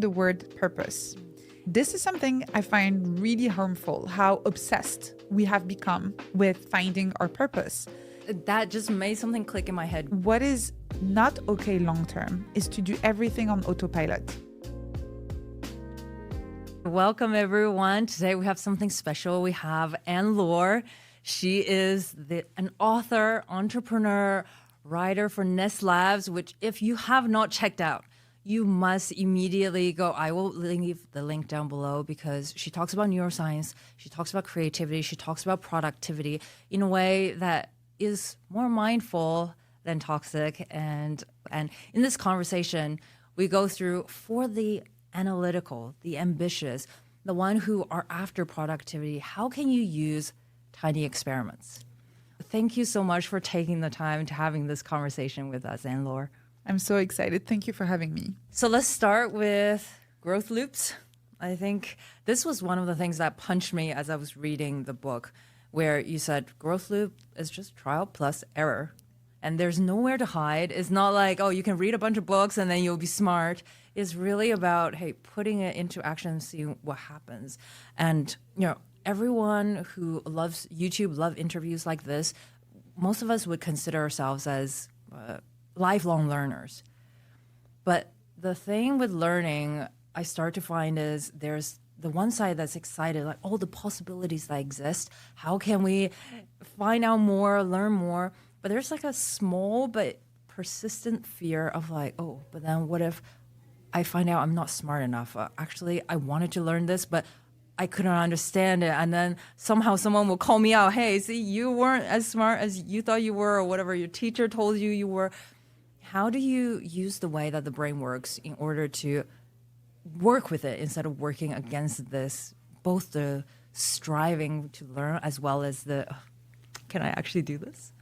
the word purpose. This is something I find really harmful, how obsessed we have become with finding our purpose. That just made something click in my head. What is not okay long-term is to do everything on autopilot. Welcome, everyone. Today we have something special. We have Anne-Laure. She is an author, entrepreneur, writer for Nest Labs, which if you have not checked out, you must immediately go. I will leave the link down below because she talks about neuroscience, she talks about creativity, she talks about productivity in a way that is more mindful than toxic. And in this conversation, we go through for the analytical, the ambitious, the one who are after productivity, how can you use tiny experiments? Thank you so much for taking the time to having this conversation with us, Anne-Laure. I'm so excited. Thank you for having me. So let's start with growth loops. I think this was one of the things that punched me as I was reading the book, where you said growth loop is just trial plus error. And there's nowhere to hide. It's not like, oh, you can read a bunch of books and then you'll be smart. It's really about, hey, putting it into action and seeing what happens. And, everyone who loves YouTube, love interviews like this, most of us would consider ourselves as lifelong learners. But the thing with learning, I start to find is there's the one side that's excited, like all the possibilities that exist. How can we find out more, learn more? But there's like a small but persistent fear of like, oh, but then what if I find out I'm not smart enough? Actually, I wanted to learn this, but I couldn't understand it. And then somehow someone will call me out. Hey, see, you weren't as smart as you thought you were, or whatever your teacher told you were. How do you use the way that the brain works in order to work with it instead of working against this, both the striving to learn as well as the, can I actually do this?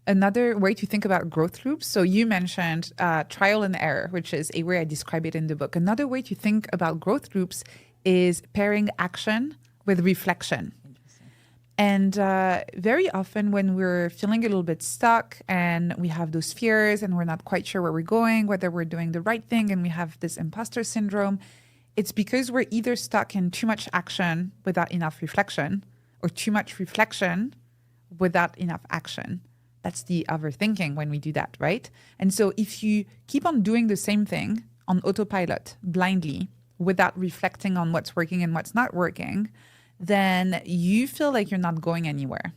Another way to think about growth loops. So you mentioned trial and error, which is a way I describe it in the book. Another way to think about growth loops is pairing action with reflection. And very often when we're feeling a little bit stuck and we have those fears and we're not quite sure where we're going, whether we're doing the right thing, and we have this imposter syndrome, it's because we're either stuck in too much action without enough reflection or too much reflection without enough action. That's the overthinking when we do that, right? And so if you keep on doing the same thing on autopilot blindly without reflecting on what's working and what's not working, then you feel like you're not going anywhere.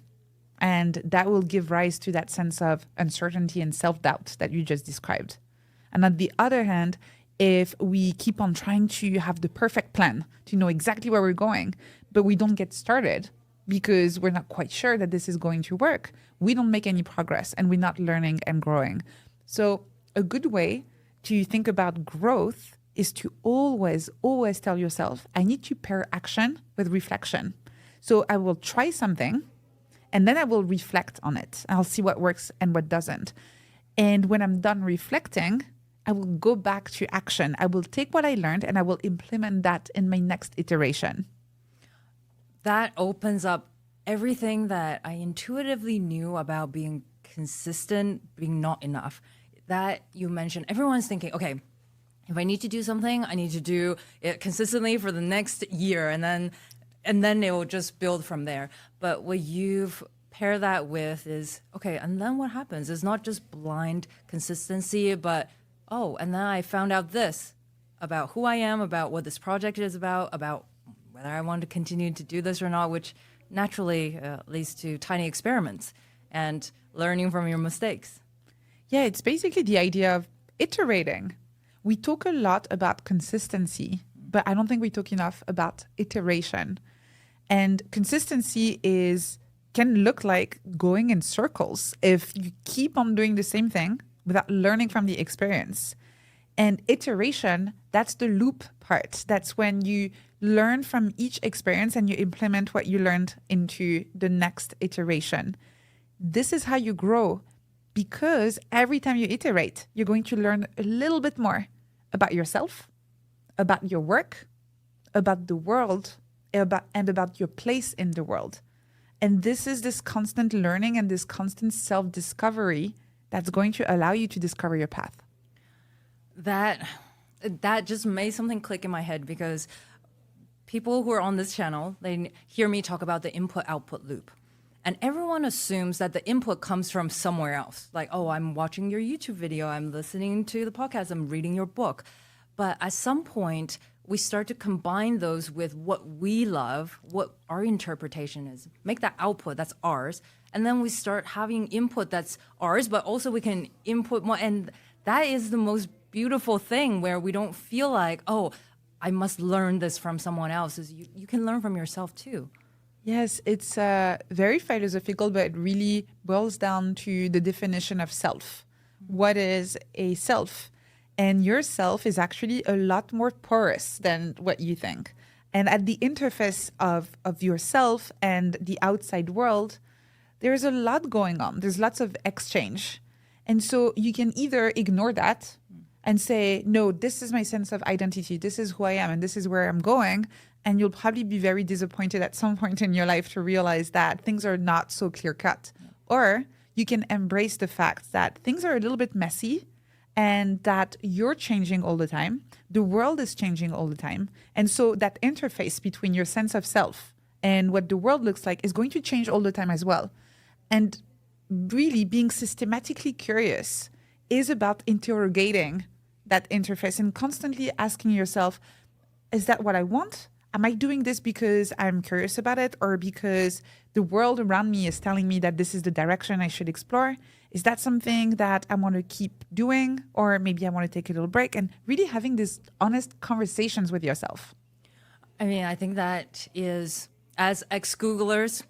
And that will give rise to that sense of uncertainty and self-doubt that you just described. And on the other hand, if we keep on trying to have the perfect plan, to know exactly where we're going, but we don't get started because we're not quite sure that this is going to work, we don't make any progress and we're not learning and growing. So a good way to think about growth is to always tell yourself, I need to pair action with reflection. So I will try something and then I will reflect on it. I'll see what works and what doesn't. And when I'm done reflecting, I will go back to action. I will take what I learned and I will implement that in my next iteration. That opens up everything that I intuitively knew about being consistent, being not enough. That you mentioned, everyone's thinking, okay, if I need to do something, I need to do it consistently for the next year, and then it will just build from there. But what you've paired that with is, okay, and then what happens? It's not just blind consistency, but, oh, and then I found out this about who I am, about what this project is about whether I want to continue to do this or not, which naturally leads to tiny experiments and learning from your mistakes. Yeah, it's basically the idea of iterating. We talk a lot about consistency, but I don't think we talk enough about iteration. And consistency can look like going in circles if you keep on doing the same thing without learning from the experience. And iteration, that's the loop part. That's when you learn from each experience and you implement what you learned into the next iteration. This is how you grow. Because every time you iterate, you're going to learn a little bit more about yourself, about your work, about the world, and about your place in the world. And this is this constant learning and this constant self-discovery that's going to allow you to discover your path. That That just made something click in my head because people who are on this channel, they hear me talk about the input-output loop. And everyone assumes that the input comes from somewhere else. Like, oh, I'm watching your YouTube video, I'm listening to the podcast, I'm reading your book. But at some point, we start to combine those with what we love, what our interpretation is, make that output that's ours. And then we start having input that's ours, but also we can input more. And that is the most beautiful thing where we don't feel like, oh, I must learn this from someone else. You can learn from yourself too. Yes, it's very philosophical, but it really boils down to the definition of self. What is a self? And your self is actually a lot more porous than what you think. And at the interface of yourself and the outside world, there's a lot going on. There's lots of exchange. And so you can either ignore that and say, no, this is my sense of identity. This is who I am and this is where I'm going. And you'll probably be very disappointed at some point in your life to realize that things are not so clear cut. Yeah. Or you can embrace the fact that things are a little bit messy and that you're changing all the time. The world is changing all the time. And so that interface between your sense of self and what the world looks like is going to change all the time as well. And really being systematically curious is about interrogating that interface and constantly asking yourself, is that what I want? Am I doing this because I'm curious about it or because the world around me is telling me that this is the direction I should explore? Is that something that I want to keep doing? Or maybe I want to take a little break, and really having these honest conversations with yourself. I mean, I think that is, as ex-Googlers,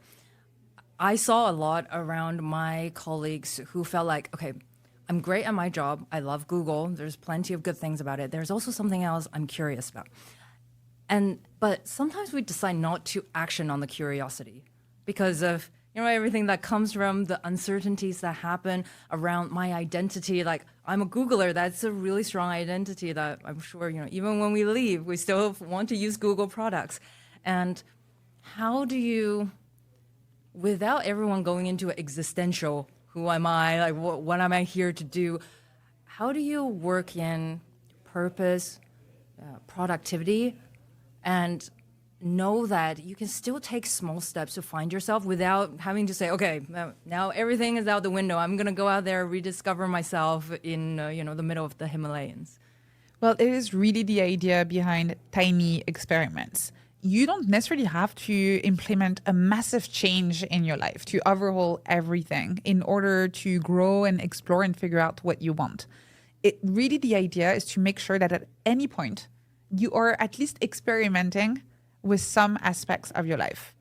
I saw a lot around my colleagues who felt like, okay, I'm great at my job. I love Google. There's plenty of good things about it. There's also something else I'm curious about. But sometimes we decide not to action on the curiosity because of everything that comes from the uncertainties that happen around my identity. Like, I'm a Googler. That's a really strong identity that I'm sure even when we leave, we still want to use Google products. And how do you, without everyone going into existential, who am I? Like, what am I here to do? How do you work in purpose, productivity? And know that you can still take small steps to find yourself without having to say, okay, now everything is out the window. I'm going to go out there, rediscover myself in the middle of the Himalayas. Well, it is really the idea behind tiny experiments. You don't necessarily have to implement a massive change in your life to overhaul everything in order to grow and explore and figure out what you want. Really the idea is to make sure that at any point, you are at least experimenting with some aspects of your life.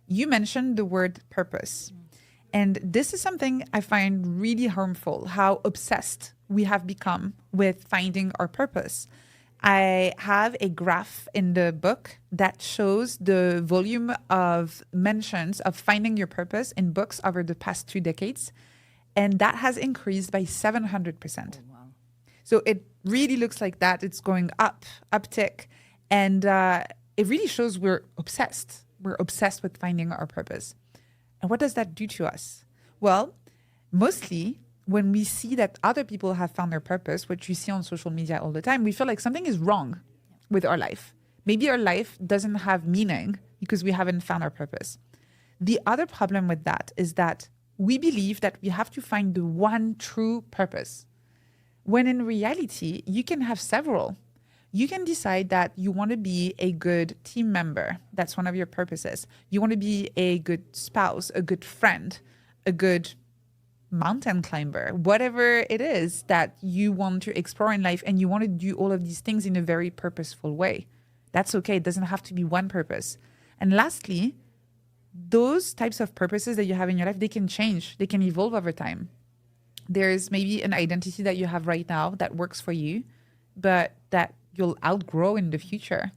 You mentioned the word purpose. And this is something I find really harmful, how obsessed we have become with finding our purpose. I have a graph in the book that shows the volume of mentions of finding your purpose in books over the past 2 decades. And that has increased by 700%. Oh, wow. So it really looks like that. It's going up, uptick. And it really shows we're obsessed. We're obsessed with finding our purpose. And what does that do to us? Well, mostly when we see that other people have found their purpose, which you see on social media all the time, we feel like something is wrong with our life. Maybe our life doesn't have meaning because we haven't found our purpose. The other problem with that is that we believe that we have to find the one true purpose, when in reality, you can have several. You can decide that you want to be a good team member. That's one of your purposes. You want to be a good spouse, a good friend, a good mountain climber, whatever it is that you want to explore in life, and you want to do all of these things in a very purposeful way. That's okay. It doesn't have to be one purpose. And lastly, those types of purposes that you have in your life, they can change. They can evolve over time. There's maybe an identity that you have right now that works for you, but that you'll outgrow in the future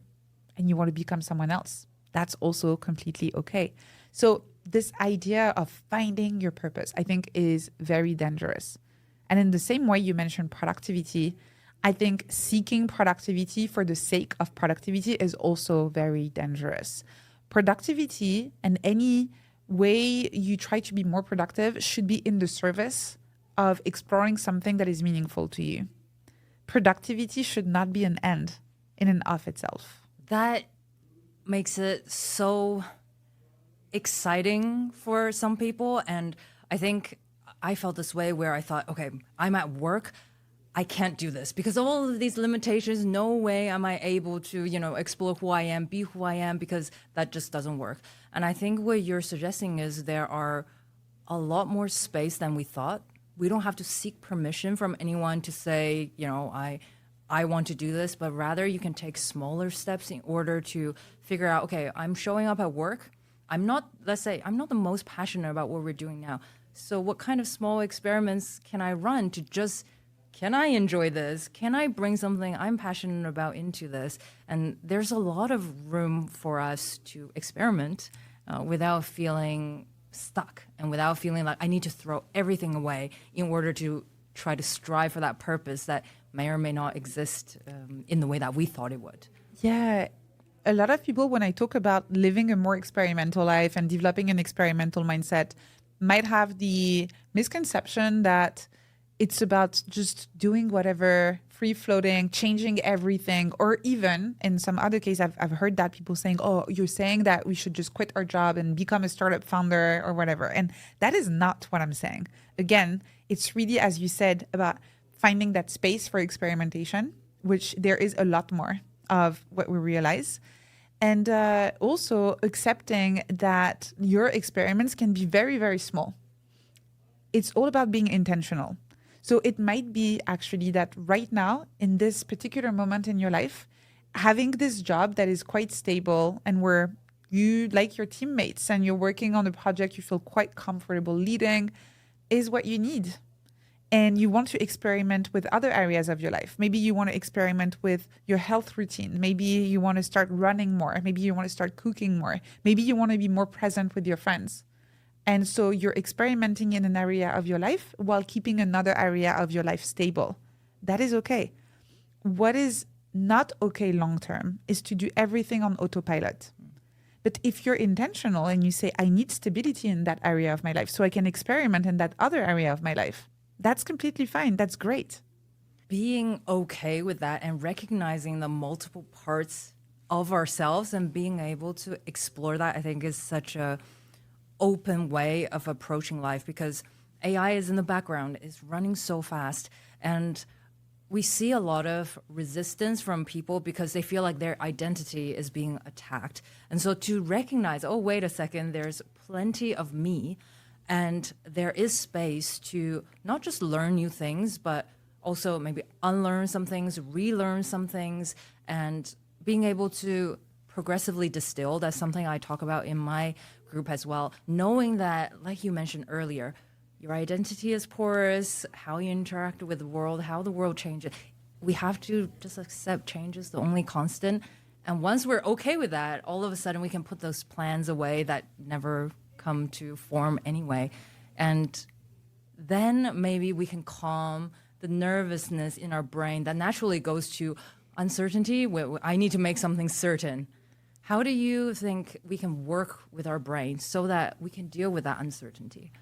and you want to become someone else. That's also completely okay. So this idea of finding your purpose, I think, is very dangerous. And in the same way you mentioned productivity, I think seeking productivity for the sake of productivity is also very dangerous. Productivity and any way you try to be more productive should be in the service of exploring something that is meaningful to you. productivity should not be an end in and of itself. That makes it so exciting for some people. And I think I felt this way where I thought, okay, I'm at work. I can't do this because of all of these limitations. No way am I able to, explore who I am, be who I am, because that just doesn't work. And I think what you're suggesting is there are a lot more space than we thought. We don't have to seek permission from anyone to say, I want to do this, but rather you can take smaller steps in order to figure out, okay, I'm showing up at work. I'm not the most passionate about what we're doing now. So what kind of small experiments can I run to just, can I enjoy this? Can I bring something I'm passionate about into this? And there's a lot of room for us to experiment without feeling stuck and without feeling like I need to throw everything away in order to try to strive for that purpose that may or may not exist in the way that we thought it would. Yeah. A lot of people, when I talk about living a more experimental life and developing an experimental mindset, might have the misconception that it's about just doing whatever, free floating, changing everything, or even in some other case, I've heard that people saying, oh, you're saying that we should just quit our job and become a startup founder or whatever. And that is not what I'm saying. Again, it's really, as you said, about finding that space for experimentation, which there is a lot more of what we realize. And also accepting that your experiments can be very, very small. It's all about being intentional. So it might be actually that right now, in this particular moment in your life, having this job that is quite stable and where you like your teammates and you're working on a project you feel quite comfortable leading is what you need. And you want to experiment with other areas of your life. Maybe you want to experiment with your health routine. Maybe you want to start running more. Maybe you want to start cooking more. Maybe you want to be more present with your friends. And so you're experimenting in an area of your life while keeping another area of your life stable. That is okay. What is not okay long-term is to do everything on autopilot. But if you're intentional and you say, I need stability in that area of my life so I can experiment in that other area of my life, that's completely fine. That's great. Being okay with that and recognizing the multiple parts of ourselves and being able to explore that, I think, is such a open way of approaching life, because AI is in the background, is running so fast, and we see a lot of resistance from people because they feel like their identity is being attacked. And so to recognize, oh, wait a second, there's plenty of me, and there is space to not just learn new things, but also maybe unlearn some things, relearn some things, and being able to progressively distill. That's something I talk about in my group as well. Knowing that, like you mentioned earlier, your identity is porous, how you interact with the world, how the world changes. We have to just accept change is the only constant. And once we're okay with that, all of a sudden we can put those plans away that never come to form anyway. And then maybe we can calm the nervousness in our brain that naturally goes to uncertainty. I need to make something certain. How do you think we can work with our brain so that we can deal with that uncertainty?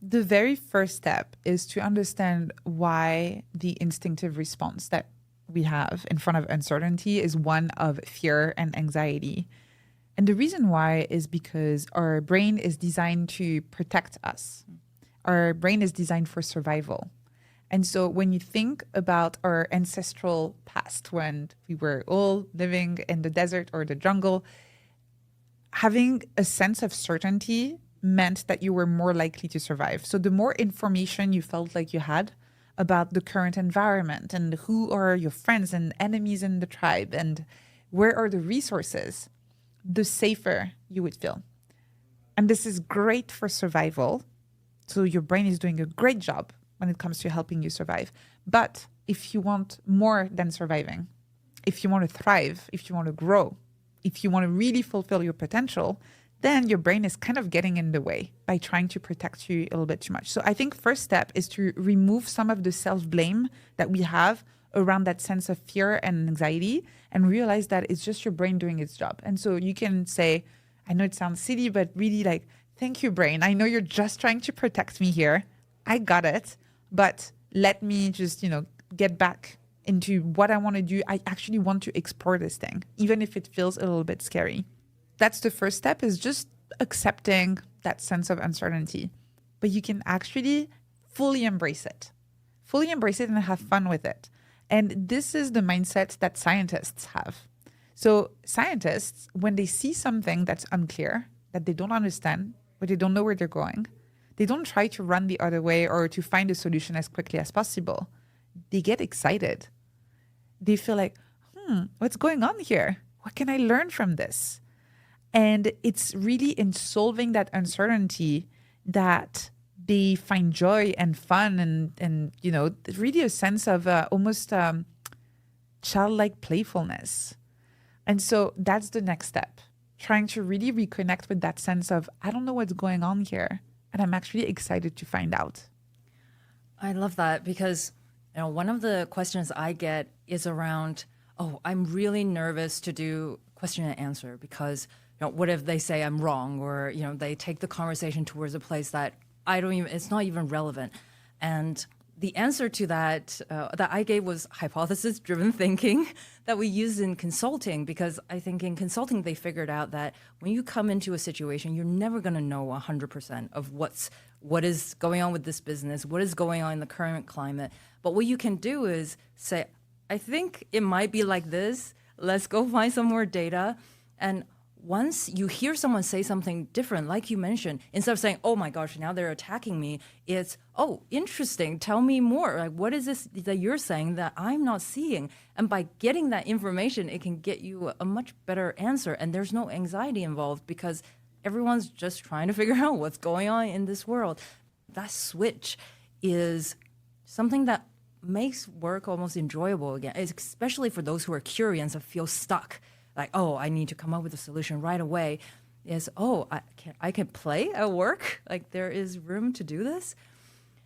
The very first step is to understand why the instinctive response that we have in front of uncertainty is one of fear and anxiety. And the reason why is because our brain is designed to protect us. Our brain is designed for survival. And so when you think about our ancestral past, when we were all living in the desert or the jungle, having a sense of certainty meant that you were more likely to survive. So the more information you felt like you had about the current environment and who are your friends and enemies in the tribe and where are the resources, the safer you would feel. And this is great for survival. So your brain is doing a great job when it comes to helping you survive. But if you want more than surviving, if you want to thrive, if you want to grow, if you want to really fulfill your potential, then your brain is kind of getting in the way by trying to protect you a little bit too much. So I think first step is to remove some of the self-blame that we have around that sense of fear and anxiety and realize that it's just your brain doing its job. And so you can say, I know it sounds silly, but really like, thank you, brain. I know you're just trying to protect me here. I got it. But let me just, get back into what I want to do. I actually want to explore this thing, even if it feels a little bit scary. That's the first step, is just accepting that sense of uncertainty. But you can actually fully embrace it. Fully embrace it and have fun with it. And this is the mindset that scientists have. So scientists, when they see something that's unclear, that they don't understand, but they don't know where they're going, they don't try to run the other way or to find a solution as quickly as possible. They get excited. They feel like, what's going on here? What can I learn from this? And it's really in solving that uncertainty that they find joy and fun and really a sense of almost childlike playfulness. And so that's the next step, trying to really reconnect with that sense of, I don't know what's going on here, and I'm actually excited to find out. I love that, because one of the questions I get is around, I'm really nervous to do question and answer because what if they say I'm wrong, or they take the conversation towards a place that it's not even relevant. And the answer to that that I gave was hypothesis-driven thinking that we use in consulting, because I think in consulting they figured out that when you come into a situation, you're never going to know 100% of what is going on with this business, what is going on in the current climate. But what you can do is say, I think it might be like this. Let's go find some more data. And once you hear someone say something different, like you mentioned, instead of saying, oh my gosh, now they're attacking me, it's, oh, interesting, tell me more. Like, what is this that you're saying that I'm not seeing? And by getting that information, it can get you a much better answer. And there's no anxiety involved, because everyone's just trying to figure out what's going on in this world. That switch is something that makes work almost enjoyable again, especially for those who are curious and feel stuck. Like, I need to come up with a solution right away. Is, I can play at work. Like, there is room to do this.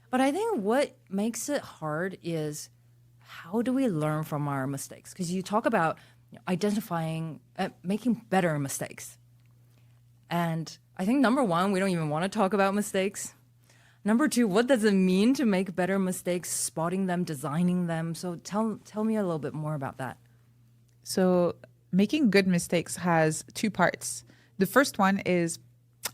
But I think what makes it hard is, how do we learn from our mistakes? Because you talk about identifying, making better mistakes. And I think number one, we don't even want to talk about mistakes. Number two, what does it mean to make better mistakes, spotting them, designing them? So tell me a little bit more about that. So making good mistakes has two parts. The first one is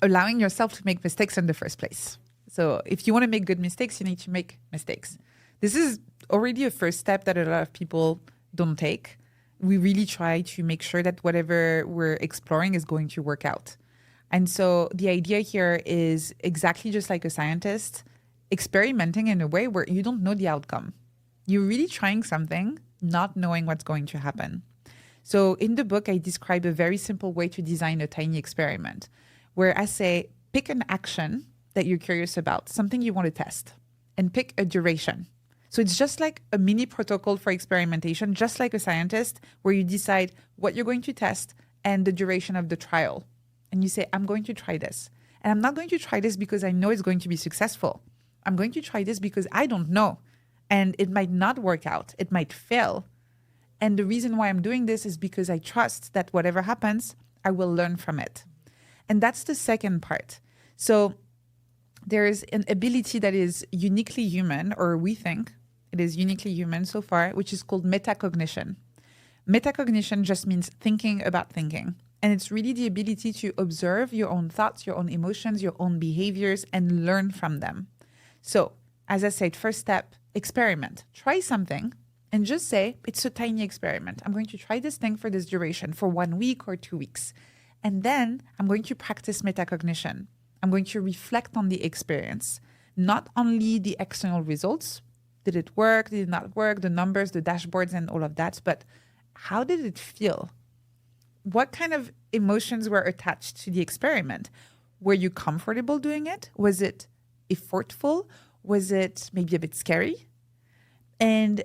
allowing yourself to make mistakes in the first place. So if you want to make good mistakes, you need to make mistakes. This is already a first step that a lot of people don't take. We really try to make sure that whatever we're exploring is going to work out. And so the idea here is exactly just like a scientist, experimenting in a way where you don't know the outcome. You're really trying something, not knowing what's going to happen. So in the book, I describe a very simple way to design a tiny experiment, where I say, pick an action that you're curious about, something you want to test, and pick a duration. So it's just like a mini protocol for experimentation, just like a scientist, where you decide what you're going to test and the duration of the trial. And you say, I'm going to try this. And I'm not going to try this because I know it's going to be successful. I'm going to try this because I don't know. And it might not work out. It might fail. And the reason why I'm doing this is because I trust that whatever happens, I will learn from it. And that's the second part. So there's an ability that is uniquely human, or we think it is uniquely human so far, which is called metacognition. Metacognition just means thinking about thinking. And it's really the ability to observe your own thoughts, your own emotions, your own behaviors, and learn from them. So, as I said, first step, experiment. Try something and just say, it's a tiny experiment. I'm going to try this thing for this duration, for 1 week or 2 weeks. And then I'm going to practice metacognition. I'm going to reflect on the experience, not only the external results. Did it work? Did it not work? The numbers, the dashboards, and all of that. But how did it feel? What kind of emotions were attached to the experiment? Were you comfortable doing it? Was it effortful? Was it maybe a bit scary? And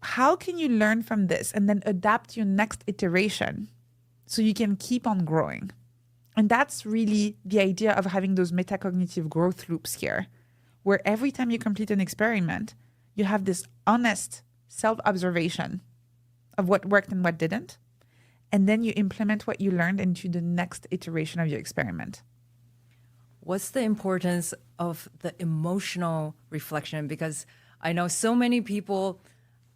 how can you learn from this and then adapt your next iteration so you can keep on growing? And that's really the idea of having those metacognitive growth loops here, where every time you complete an experiment, you have this honest self-observation of what worked and what didn't. And then you implement what you learned into the next iteration of your experiment. What's the importance of the emotional reflection? Because I know so many people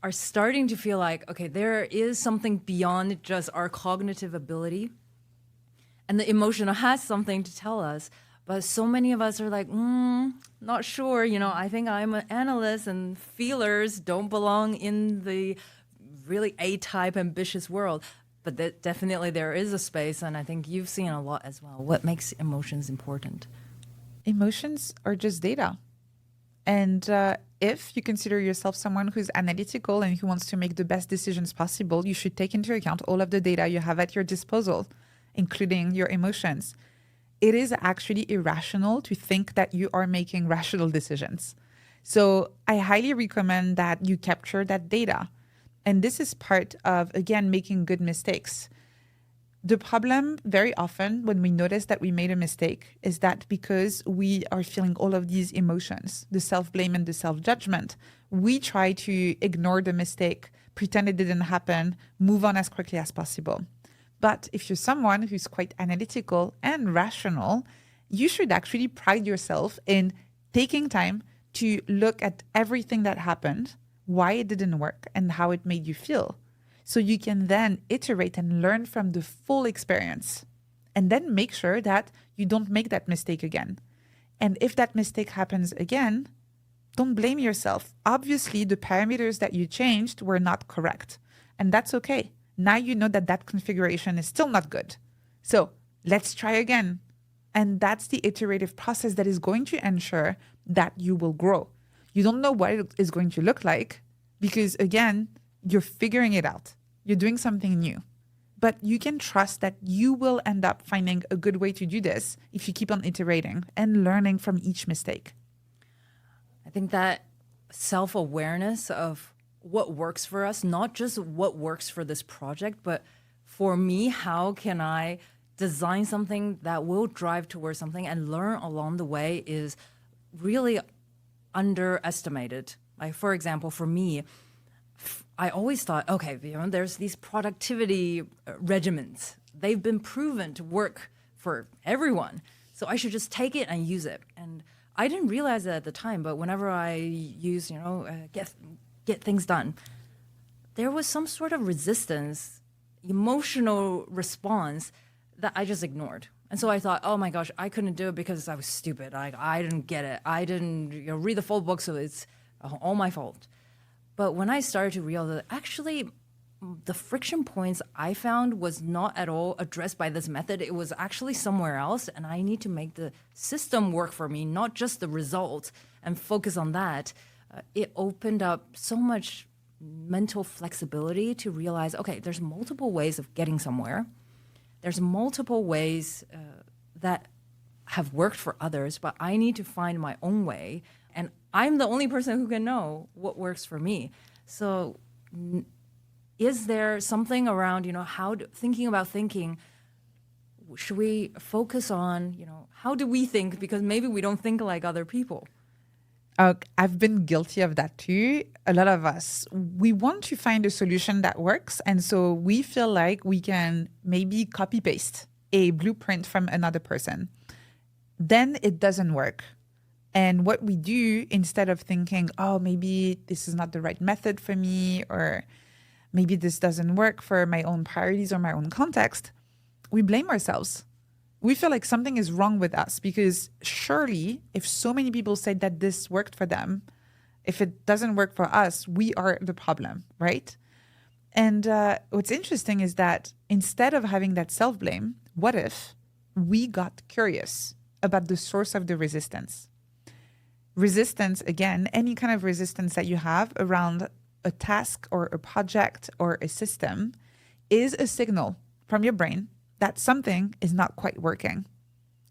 are starting to feel like, okay, there is something beyond just our cognitive ability. And the emotional has something to tell us. But so many of us are like, not sure. I think I'm an analyst and feelers don't belong in the really A-type ambitious world. But definitely there is a space, and I think you've seen a lot as well. What makes emotions important? Emotions are just data. And if you consider yourself someone who's analytical and who wants to make the best decisions possible, you should take into account all of the data you have at your disposal, including your emotions. It is actually irrational to think that you are making rational decisions. So I highly recommend that you capture that data. And this is part of, again, making good mistakes. The problem very often when we notice that we made a mistake is that because we are feeling all of these emotions, the self-blame and the self-judgment, we try to ignore the mistake, pretend it didn't happen, move on as quickly as possible. But if you're someone who's quite analytical and rational, you should actually pride yourself in taking time to look at everything that happened, why it didn't work, and how it made you feel. So you can then iterate and learn from the full experience. And then make sure that you don't make that mistake again. And if that mistake happens again, don't blame yourself. Obviously, the parameters that you changed were not correct. And that's okay. Now you know that that configuration is still not good. So let's try again. And that's the iterative process that is going to ensure that you will grow. You don't know what it is going to look like because, again, you're figuring it out. You're doing something new. But you can trust that you will end up finding a good way to do this if you keep on iterating and learning from each mistake. I think that self-awareness of what works for us, not just what works for this project, but for me, how can I design something that will drive towards something and learn along the way is really underestimated. Like, for example, for me, I always thought, okay, there's these productivity regimens. They've been proven to work for everyone. So I should just take it and use it. And I didn't realize it at the time, but whenever I use, get things done, there was some sort of resistance, emotional response that I just ignored. And so I thought, oh my gosh, I couldn't do it because I was stupid. I didn't get it. I didn't read the full book, so it's all my fault. But when I started to realize that actually the friction points I found was not at all addressed by this method, it was actually somewhere else, and I need to make the system work for me, not just the result, and focus on that. It opened up so much mental flexibility to realize, okay, there's multiple ways of getting somewhere. There's multiple ways that have worked for others, but I need to find my own way. And I'm the only person who can know what works for me. So is there something around, thinking about thinking, should we focus on, how do we think? Because maybe we don't think like other people. I've been guilty of that too. A lot of us, we want to find a solution that works. And so we feel like we can maybe copy paste a blueprint from another person. Then it doesn't work. And what we do, instead of thinking, oh, maybe this is not the right method for me, or maybe this doesn't work for my own priorities or my own context, we blame ourselves. We feel like something is wrong with us because surely if so many people say that this worked for them, if it doesn't work for us, we are the problem, right? And what's interesting is that instead of having that self-blame, what if we got curious about the source of the resistance? Resistance, again, any kind of resistance that you have around a task or a project or a system is a signal from your brain that something is not quite working.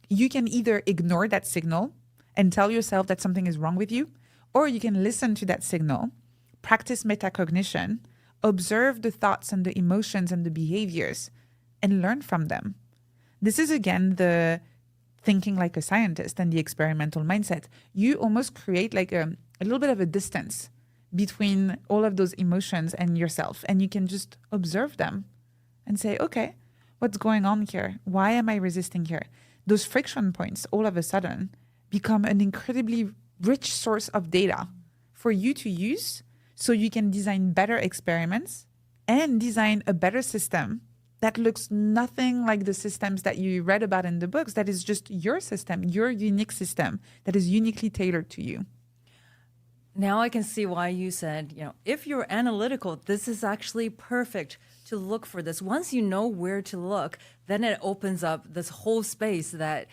You can either ignore that signal and tell yourself that something is wrong with you, or you can listen to that signal, practice metacognition, observe the thoughts and the emotions and the behaviors, and learn from them. This is, again, the thinking like a scientist and the experimental mindset. You almost create like a little bit of a distance between all of those emotions and yourself, and you can just observe them and say, okay, what's going on here? Why am I resisting here? Those friction points all of a sudden become an incredibly rich source of data for you to use so you can design better experiments and design a better system that looks nothing like the systems that you read about in the books. That is just your system, your unique system that is uniquely tailored to you. Now I can see why you said, if you're analytical, this is actually perfect to look for this. Once you know where to look, then it opens up this whole space that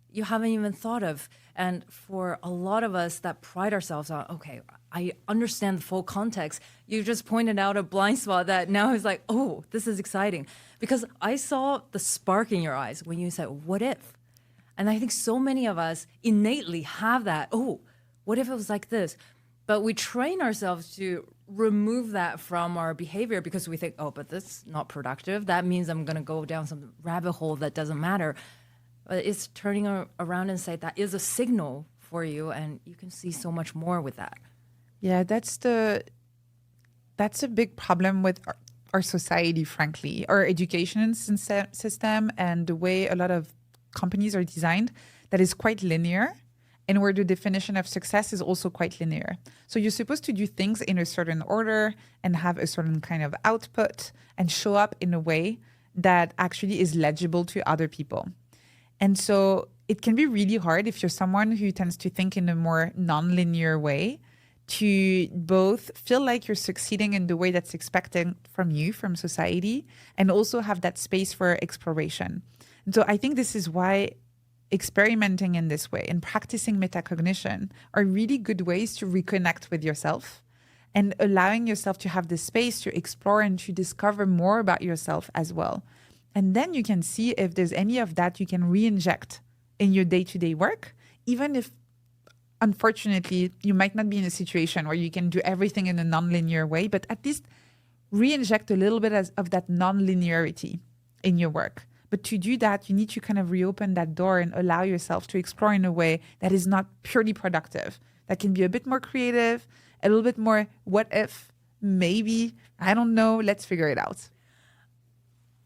you haven't even thought of. And for a lot of us that pride ourselves on, okay, I understand the full context. You just pointed out a blind spot that now is like, oh, this is exciting. Because I saw the spark in your eyes when you said, what if? And I think so many of us innately have that, oh, what if it was like this? But we train ourselves to remove that from our behavior because we think, oh, but that's not productive. That means I'm going to go down some rabbit hole that doesn't matter. But it's turning around and say that is a signal for you, and you can see so much more with that. Yeah, that's a big problem with our society, frankly, our education system and the way a lot of companies are designed that is quite linear, and where the definition of success is also quite linear. So you're supposed to do things in a certain order and have a certain kind of output and show up in a way that actually is legible to other people. And so it can be really hard if you're someone who tends to think in a more non-linear way to both feel like you're succeeding in the way that's expected from you, from society, and also have that space for exploration. And so I think this is why experimenting in this way and practicing metacognition are really good ways to reconnect with yourself and allowing yourself to have the space to explore and to discover more about yourself as well. And then you can see if there's any of that you can re-inject in your day-to-day work, even if, unfortunately, you might not be in a situation where you can do everything in a non-linear way, but at least re-inject a little bit of that non-linearity in your work. But to do that, you need to kind of reopen that door and allow yourself to explore in a way that is not purely productive, that can be a bit more creative, a little bit more what if, maybe, I don't know, let's figure it out.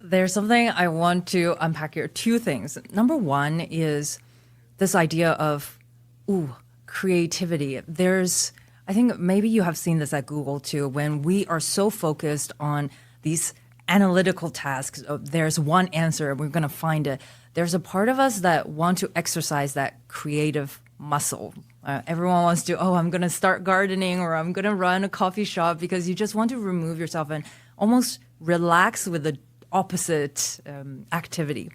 There's something I want to unpack here. Two things. Number one is this idea of, creativity. I think maybe you have seen this at Google too, when we are so focused on these analytical tasks, there's one answer, we're going to find it. There's a part of us that want to exercise that creative muscle. Everyone wants to, I'm going to start gardening or I'm going to run a coffee shop, because you just want to remove yourself and almost relax with the opposite activity.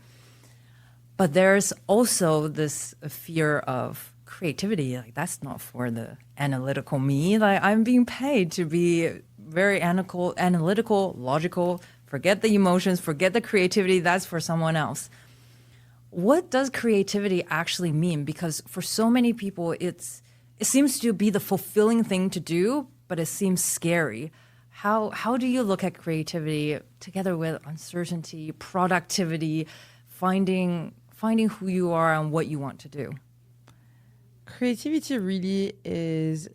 But there's also this fear of creativity. Like, that's not for the analytical me. Like, I'm being paid to be very analytical, logical, forget the emotions, forget the creativity, that's for someone else. What does creativity actually mean? Because for so many people, it seems to be the fulfilling thing to do, but it seems scary. How do you look at creativity together with uncertainty, productivity, finding who you are and what you want to do? Creativity really is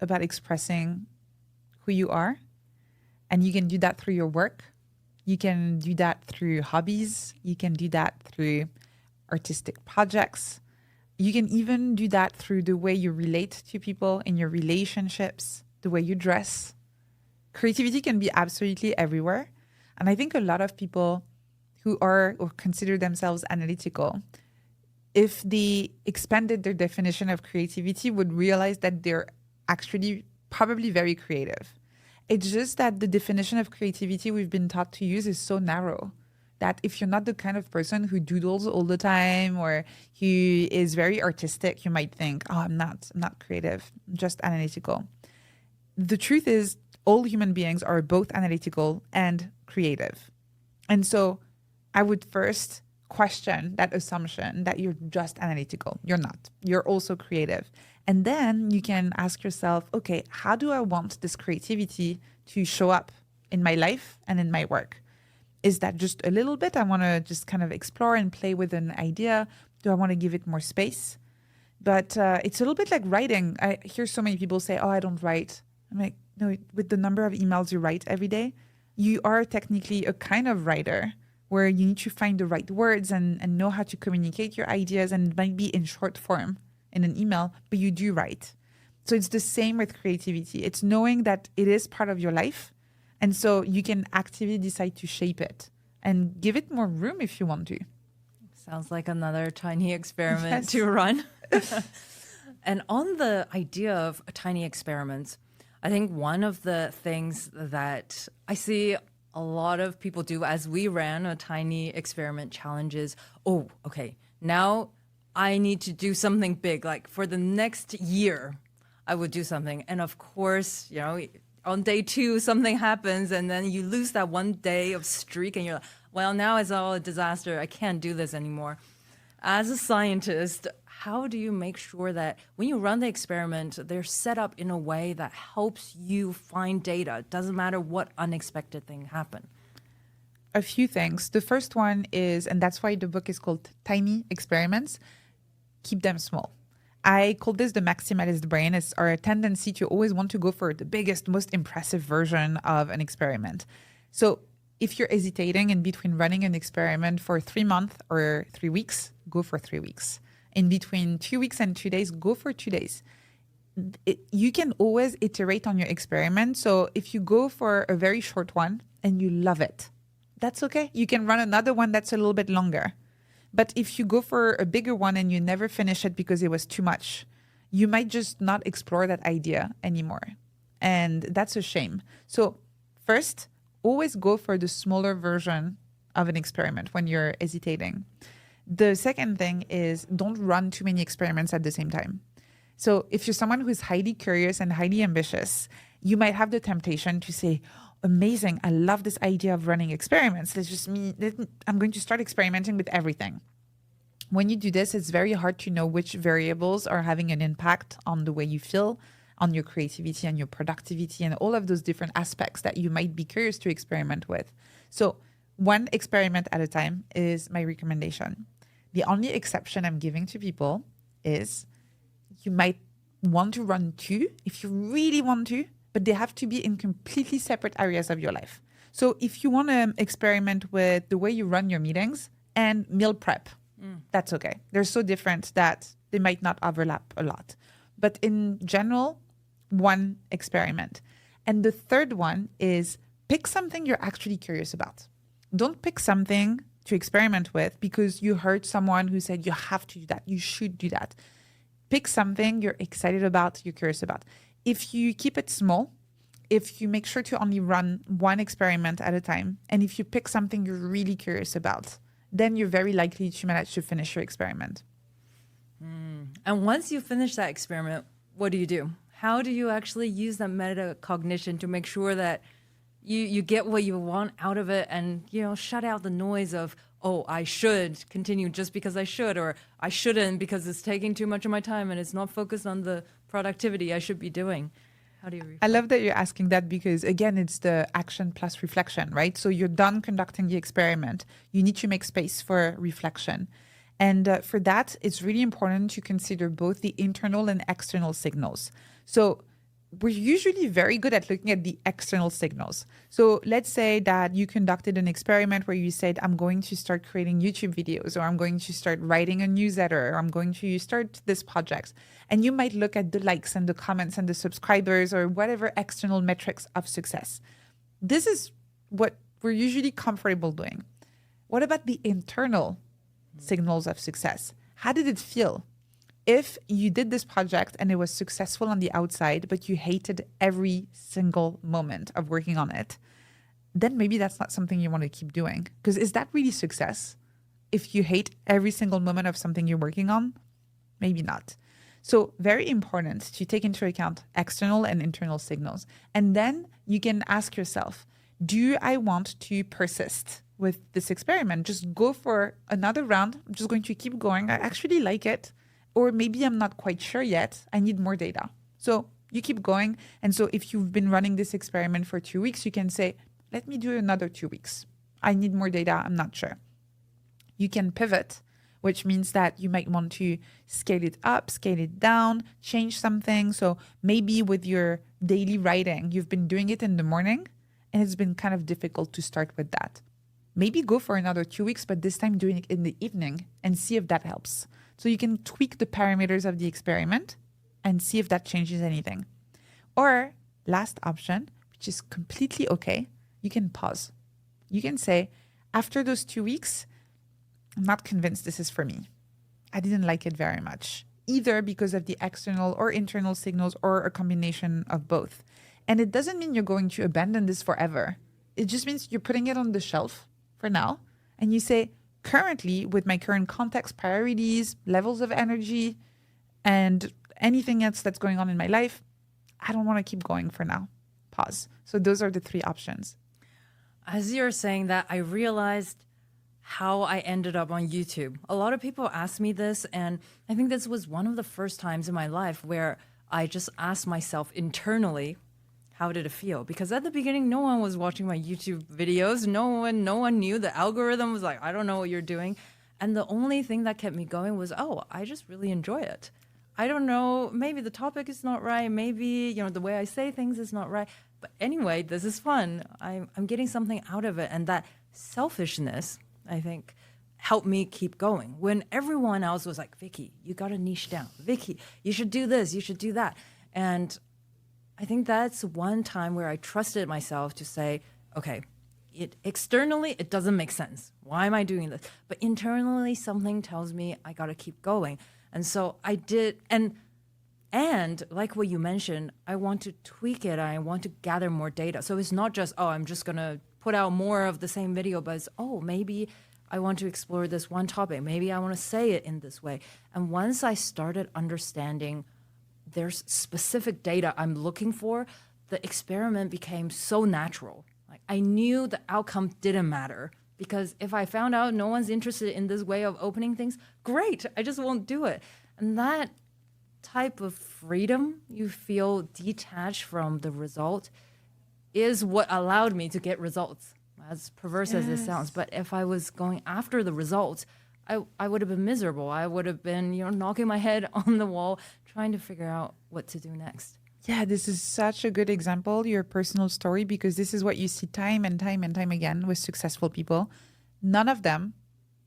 about expressing who you are. And you can do that through your work. You can do that through hobbies. You can do that through artistic projects. You can even do that through the way you relate to people in your relationships, the way you dress. Creativity can be absolutely everywhere. And I think a lot of people who are or consider themselves analytical, if they expanded their definition of creativity, would realize that they're actually probably very creative. It's just that the definition of creativity we've been taught to use is so narrow that if you're not the kind of person who doodles all the time or who is very artistic, you might think, I'm not creative, I'm just analytical. The truth is, all human beings are both analytical and creative. And so I would first question that assumption that you're just analytical. You're not. You're also creative. And then you can ask yourself, okay, how do I want this creativity to show up in my life and in my work? Is that just a little bit? I want to just kind of explore and play with an idea. Do I want to give it more space? But it's a little bit like writing. I hear so many people say, I don't write. I'm like, no, with the number of emails you write every day, you are technically a kind of writer where you need to find the right words and know how to communicate your ideas, and it might be in short form in an email, but you do write. So it's the same with creativity. It's knowing that it is part of your life. And so you can actively decide to shape it and give it more room if you want to. Sounds like another tiny experiment Yes. to run. And on the idea of tiny experiments, I think one of the things that I see a lot of people do as we ran a tiny experiment challenge is, oh, okay, now I need to do something big. Like for the next year, I would do something. And of course, you know, on day 2, something happens and then you lose that one day of streak and you're like, well, now it's all a disaster. I can't do this anymore. As a scientist, how do you make sure that when you run the experiment, they're set up in a way that helps you find data? It doesn't matter what unexpected thing happened. A few things. The first one is, and that's why the book is called Tiny Experiments, keep them small. I call this the maximalist brain. It's our tendency to always want to go for the biggest, most impressive version of an experiment. So if you're hesitating in between running an experiment for 3 months or 3 weeks, go for 3 weeks. In between 2 weeks and 2 days, go for 2 days. You can always iterate on your experiment. So if you go for a very short one and you love it, that's okay. You can run another one that's a little bit longer. But if you go for a bigger one and you never finish it because it was too much, you might just not explore that idea anymore. And that's a shame. So first, always go for the smaller version of an experiment when you're hesitating. The second thing is don't run too many experiments at the same time. So if you're someone who's highly curious and highly ambitious, you might have the temptation to say, amazing, I love this idea of running experiments. I'm going to start experimenting with everything. When you do this, it's very hard to know which variables are having an impact on the way you feel, on your creativity and your productivity and all of those different aspects that you might be curious to experiment with. So one experiment at a time is my recommendation. The only exception I'm giving to people is you might want to run 2 if you really want to, but they have to be in completely separate areas of your life. So if you want to experiment with the way you run your meetings and meal prep, that's okay. They're so different that they might not overlap a lot. But in general, one experiment. And the third one is pick something you're actually curious about. Don't pick something to experiment with because you heard someone who said you have to do that, you should do that. Pick something you're excited about, you're curious about. If you keep it small, if you make sure to only run one experiment at a time, and if you pick something you're really curious about, then you're very likely to manage to finish your experiment. And once you finish that experiment, what do? How do you actually use that metacognition to make sure that you get what you want out of it and, you know, shut out the noise of, oh, I should continue just because I should, or I shouldn't because it's taking too much of my time and it's not focused on the productivity I should be doing? How do you reflect? I love that you're asking that because, again, it's the action plus reflection, right? So you're done conducting the experiment. You need to make space for reflection. And for that, it's really important to consider both the internal and external signals. So we're usually very good at looking at the external signals. So let's say that you conducted an experiment where you said, I'm going to start creating YouTube videos, or I'm going to start writing a newsletter, or I'm going to start this project. And you might look at the likes and the comments and the subscribers or whatever external metrics of success. This is what we're usually comfortable doing. What about the internal signals of success? How did it feel? If you did this project and it was successful on the outside, but you hated every single moment of working on it, then maybe that's not something you want to keep doing. Because is that really success? If you hate every single moment of something you're working on, maybe not. So very important to take into account external and internal signals. And then you can ask yourself, do I want to persist with this experiment? Just go for another round. I'm just going to keep going. I actually like it. Or maybe I'm not quite sure yet. I need more data. So you keep going. And so if you've been running this experiment for 2 weeks, you can say, let me do another 2 weeks. I need more data. I'm not sure. You can pivot, which means that you might want to scale it up, scale it down, change something. So maybe with your daily writing, you've been doing it in the morning and it's been kind of difficult to start with that. Maybe go for another 2 weeks, but this time doing it in the evening and see if that helps. So you can tweak the parameters of the experiment and see if that changes anything. Or last option, which is completely okay, you can pause. You can say, after those 2 weeks, I'm not convinced this is for me. I didn't like it very much, either because of the external or internal signals or a combination of both. And it doesn't mean you're going to abandon this forever. It just means you're putting it on the shelf for now. And you say, currently, with my current context, priorities, levels of energy, and anything else that's going on in my life, I don't want to keep going for now. Pause. So those are the 3 options. As you're saying that, I realized how I ended up on YouTube. A lot of people ask me this, and I think this was one of the first times in my life where I just asked myself internally, how did it feel? Because at the beginning, no one was watching my YouTube videos. No one knew. The algorithm was like, I don't know what you're doing. And the only thing that kept me going was, I just really enjoy it. I don't know, maybe the topic is not right. Maybe, the way I say things is not right. But anyway, this is fun. I'm getting something out of it. And that selfishness, I think, helped me keep going. When everyone else was like, Vicky, you got to niche down. Vicky, you should do this. You should do that. And I think that's one time where I trusted myself to say, okay, externally, it doesn't make sense. Why am I doing this? But internally, something tells me I got to keep going. And so I did. And like what you mentioned, I want to tweak it. I want to gather more data. So it's not just, I'm just going to put out more of the same video, but it's, maybe I want to explore this one topic. Maybe I want to say it in this way. And once I started understanding there's specific data I'm looking for, the experiment became so natural. Like I knew the outcome didn't matter, because if I found out no one's interested in this way of opening things, great, I just won't do it. And that type of freedom, you feel detached from the result, is what allowed me to get results, as perverse as it sounds. But if I was going after the results, I would have been miserable. I would have been, knocking my head on the wall, trying to figure out what to do next. Yeah, this is such a good example, your personal story, because this is what you see time and time and time again with successful people. None of them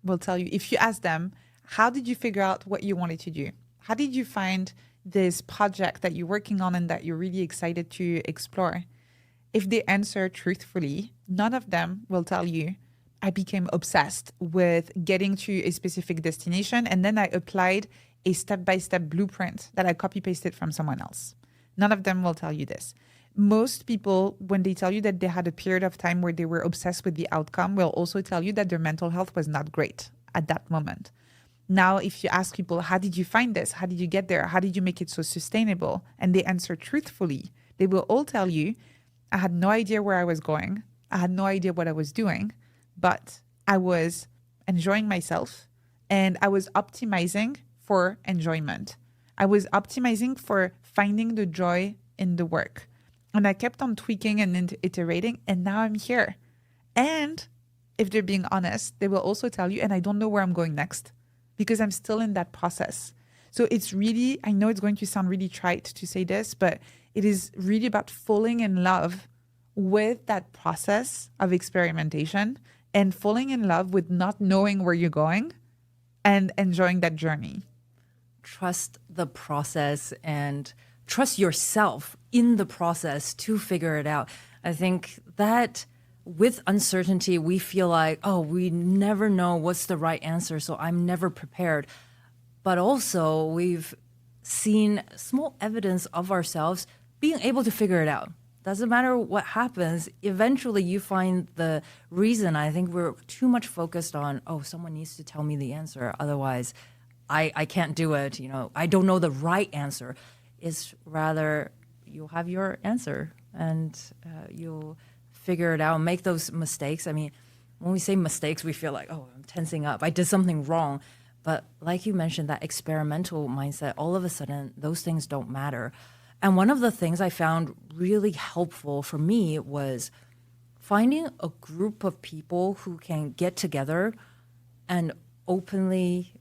will tell you, if you ask them, how did you figure out what you wanted to do? How did you find this project that you're working on and that you're really excited to explore? If they answer truthfully, none of them will tell you, I became obsessed with getting to a specific destination, and then I applied a step-by-step blueprint that I copy-pasted from someone else. None of them will tell you this. Most people, when they tell you that they had a period of time where they were obsessed with the outcome, will also tell you that their mental health was not great at that moment. Now, if you ask people, how did you find this? How did you get there? How did you make it so sustainable? And they answer truthfully, they will all tell you, I had no idea where I was going. I had no idea what I was doing, but I was enjoying myself and I was optimizing for enjoyment. I was optimizing for finding the joy in the work. And I kept on tweaking and iterating, and now I'm here. And if they're being honest, they will also tell you, and I don't know where I'm going next because I'm still in that process. So it's really, I know it's going to sound really trite to say this, but it is really about falling in love with that process of experimentation and falling in love with not knowing where you're going and enjoying that journey. Trust the process and trust yourself in the process to figure it out. I think that with uncertainty, we feel like, we never know what's the right answer, so I'm never prepared. But also, we've seen small evidence of ourselves being able to figure it out. Doesn't matter what happens, eventually you find the reason. I think we're too much focused on, someone needs to tell me the answer, otherwise I can't do it. I don't know the right answer. It's rather you'll have your answer and you'll figure it out, make those mistakes. I mean, when we say mistakes, we feel like, I'm tensing up. I did something wrong. But like you mentioned, that experimental mindset, all of a sudden, those things don't matter. And one of the things I found really helpful for me was finding a group of people who can get together and openly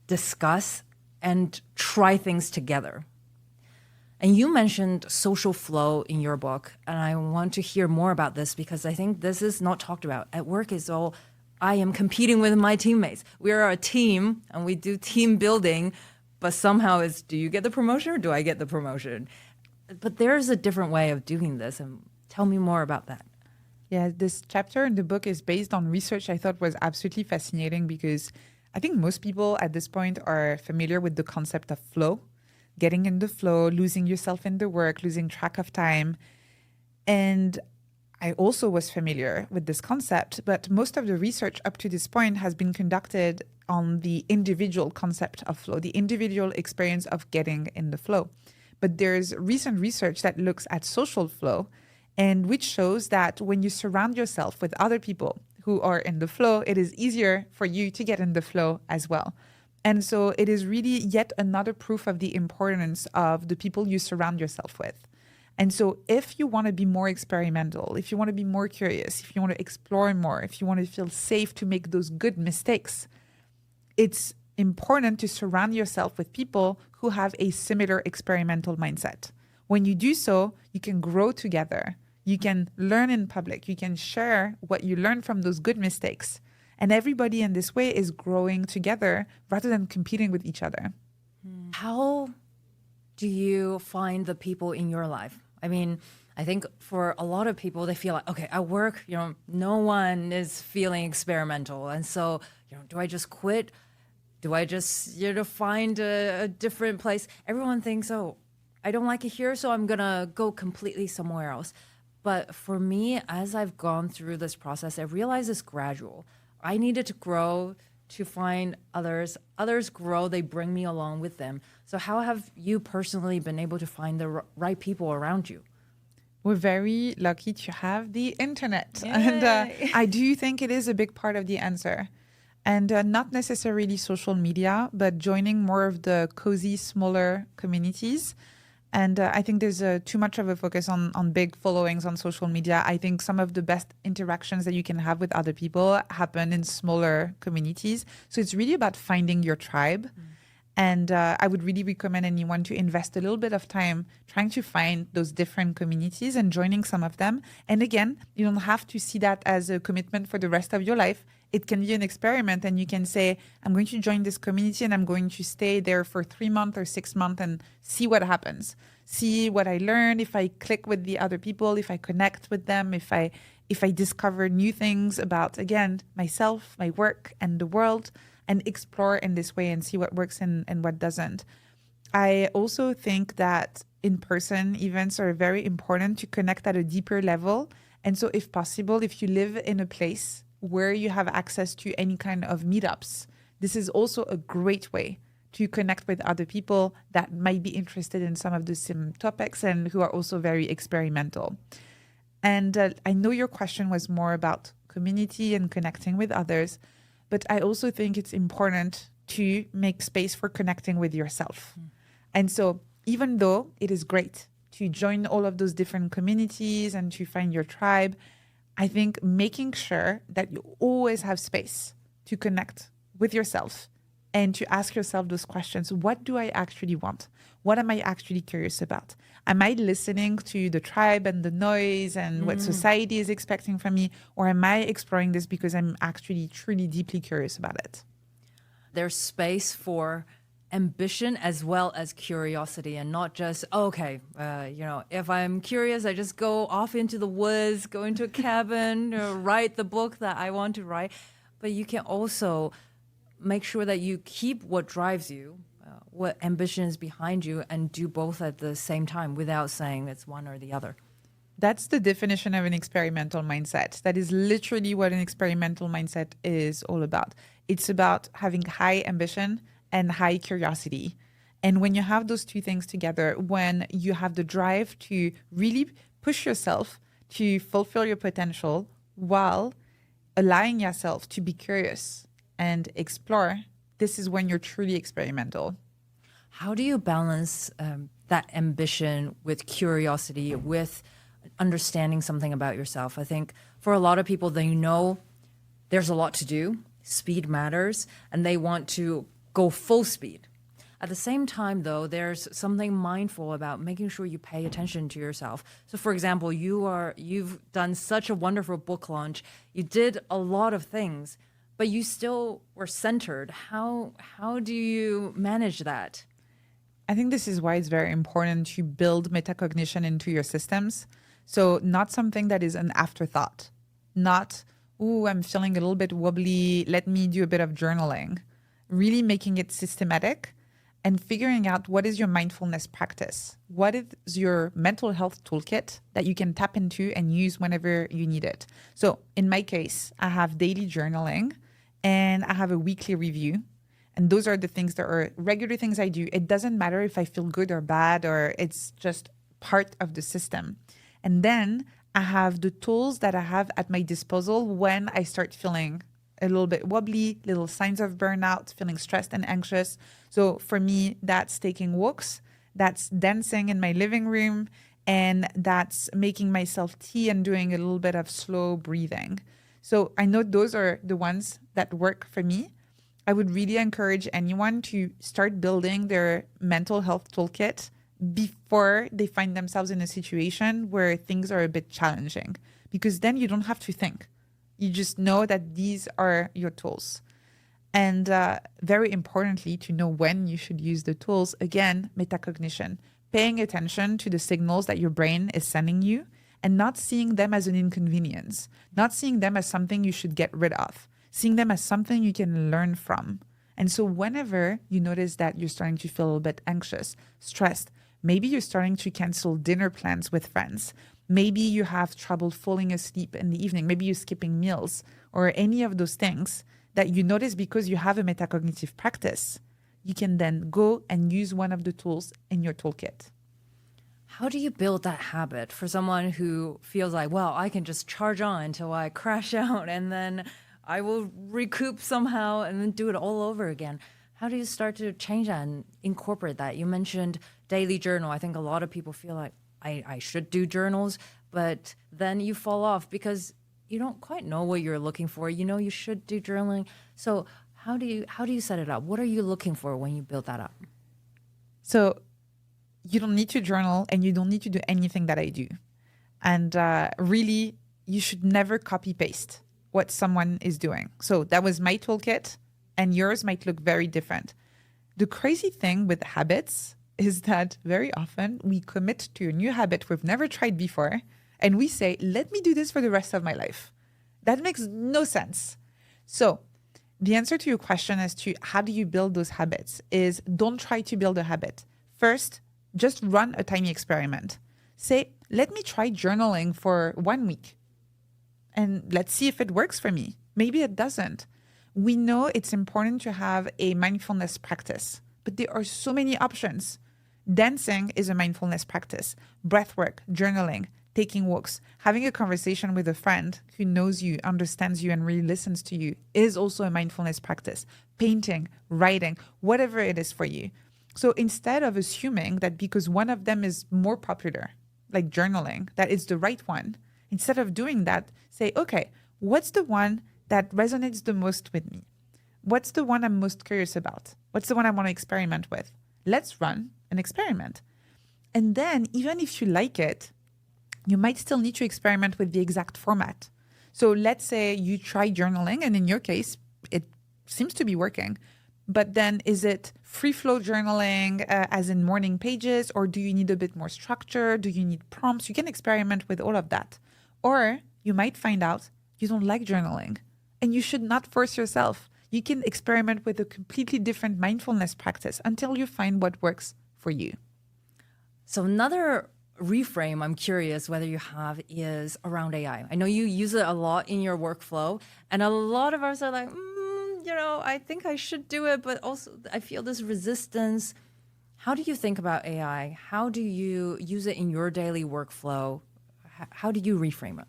discuss and try things together. And you mentioned social flow in your book, and I want to hear more about this because I think this is not talked about. At work, it's all, I am competing with my teammates. We are a team, and we do team building, but somehow it's, do you get the promotion or do I get the promotion? But there's a different way of doing this, and tell me more about that. Yeah, this chapter in the book is based on research I thought was absolutely fascinating because I think most people at this point are familiar with the concept of flow, getting in the flow, losing yourself in the work, losing track of time. And I also was familiar with this concept, but most of the research up to this point has been conducted on the individual concept of flow, the individual experience of getting in the flow. But there's recent research that looks at social flow, and which shows that when you surround yourself with other people who are in the flow, it is easier for you to get in the flow as well. And so it is really yet another proof of the importance of the people you surround yourself with. And so if you want to be more experimental, if you want to be more curious, if you want to explore more, if you want to feel safe to make those good mistakes, it's important to surround yourself with people who have a similar experimental mindset. When you do so, you can grow together. You can learn in public. You can share what you learn from those good mistakes. And everybody in this way is growing together rather than competing with each other. How do you find the people in your life? I mean, I think for a lot of people, they feel like, okay, at work, no one is feeling experimental. And so, do I just quit? Do I just, find a different place? Everyone thinks, oh, I don't like it here, so I'm going to go completely somewhere else. But for me, as I've gone through this process, I realized it's gradual. I needed to grow to find others. Others grow, they bring me along with them. So how have you personally been able to find the right people around you? We're very lucky to have the internet. Yay. And I do think it is a big part of the answer. And not necessarily social media, but joining more of the cozy, smaller communities. And I think there's too much of a focus on big followings on social media. I think some of the best interactions that you can have with other people happen in smaller communities. So it's really about finding your tribe. And I would really recommend anyone to invest a little bit of time trying to find those different communities and joining some of them. And again, you don't have to see that as a commitment for the rest of your life. It can be an experiment, and you can say, I'm going to join this community and I'm going to stay there for 3 months or 6 months and see what happens. See what I learn, if I click with the other people, if I connect with them, if I discover new things about, again, myself, my work, and the world, and explore in this way and see what works and what doesn't. I also think that in-person events are very important to connect at a deeper level. And so if possible, if you live in a place where you have access to any kind of meetups, this is also a great way to connect with other people that might be interested in some of the same topics and who are also very experimental. And I know your question was more about community and connecting with others, but I also think it's important to make space for connecting with yourself. And so even though it is great to join all of those different communities and to find your tribe, I think making sure that you always have space to connect with yourself and to ask yourself those questions. What do I actually want? What am I actually curious about? Am I listening to the tribe and the noise and what society is expecting from me? Or am I exploring this because I'm actually truly deeply curious about it? There's space for ambition as well as curiosity, and not just, if I'm curious, I just go off into the woods, go into a cabin, write the book that I want to write. But you can also make sure that you keep what drives you, what ambition is behind you, and do both at the same time without saying it's one or the other. That's the definition of an experimental mindset. That is literally what an experimental mindset is all about. It's about having high ambition and high curiosity. And when you have those two things together, when you have the drive to really push yourself to fulfill your potential while allowing yourself to be curious and explore, this is when you're truly experimental. How do you balance that ambition with curiosity, with understanding something about yourself? I think for a lot of people, they know there's a lot to do, speed matters, and they want to go full speed. At the same time, though, there's something mindful about making sure you pay attention to yourself. So, for example, you've done such a wonderful book launch. You did a lot of things, but you still were centered. How do you manage that? I think this is why it's very important to build metacognition into your systems. So not something that is an afterthought, not, oh, I'm feeling a little bit wobbly, let me do a bit of journaling. Really making it systematic and figuring out what is your mindfulness practice. What is your mental health toolkit that you can tap into and use whenever you need it. So in my case, I have daily journaling and I have a weekly review. And those are the things that are regular things I do. It doesn't matter if I feel good or bad, or it's just part of the system. And then I have the tools that I have at my disposal when I start feeling a little bit wobbly, little signs of burnout, feeling stressed and anxious. So for me, that's taking walks, that's dancing in my living room, and that's making myself tea and doing a little bit of slow breathing. So I know those are the ones that work for me. I would really encourage anyone to start building their mental health toolkit before they find themselves in a situation where things are a bit challenging, because then you don't have to think. You just know that these are your tools. And very importantly, to know when you should use the tools, again, metacognition, paying attention to the signals that your brain is sending you and not seeing them as an inconvenience, not seeing them as something you should get rid of, seeing them as something you can learn from. And so whenever you notice that you're starting to feel a little bit anxious, stressed, maybe you're starting to cancel dinner plans with friends, maybe you have trouble falling asleep in the evening, maybe you're skipping meals, or any of those things that you notice because you have a metacognitive practice, you can then go and use one of the tools in your toolkit. How do you build that habit for someone who feels like, well, I can just charge on until I crash out and then I will recoup somehow and then do it all over again? How do you start to change that and incorporate that? You mentioned daily journal. I think a lot of people feel like I should do journals, but then you fall off because you don't quite know what you're looking for. You know you should do journaling. So how do you set it up? What are you looking for when you build that up? So you don't need to journal and you don't need to do anything that I do. And really, you should never copy paste what someone is doing. So that was my toolkit and yours might look very different. The crazy thing with habits is that very often we commit to a new habit we've never tried before and we say, let me do this for the rest of my life. That makes no sense. So the answer to your question as to how do you build those habits is don't try to build a habit. First, just run a tiny experiment. Say, let me try journaling for 1 week and let's see if it works for me. Maybe it doesn't. We know it's important to have a mindfulness practice, but there are so many options. Dancing is a mindfulness practice. Breathwork, journaling, taking walks, having a conversation with a friend who knows you, understands you, and really listens to you is also a mindfulness practice. Painting, writing, whatever it is for you. So instead of assuming that because one of them is more popular, like journaling, that it's the right one, instead of doing that, say, okay, what's the one that resonates the most with me? What's the one I'm most curious about? What's the one I want to experiment with? Let's run an experiment. And then even if you like it, you might still need to experiment with the exact format. So let's say you try journaling, and in your case, it seems to be working. But then is it free flow journaling, as in morning pages, or do you need a bit more structure? Do you need prompts? You can experiment with all of that. Or you might find out you don't like journaling and you should not force yourself. You can experiment with a completely different mindfulness practice until you find what works for you. So another reframe I'm curious whether you have is around AI. I know you use it a lot in your workflow, and a lot of us are like, I think I should do it, but also I feel this resistance. How do you think about AI? How do you use it in your daily workflow? How do you reframe it?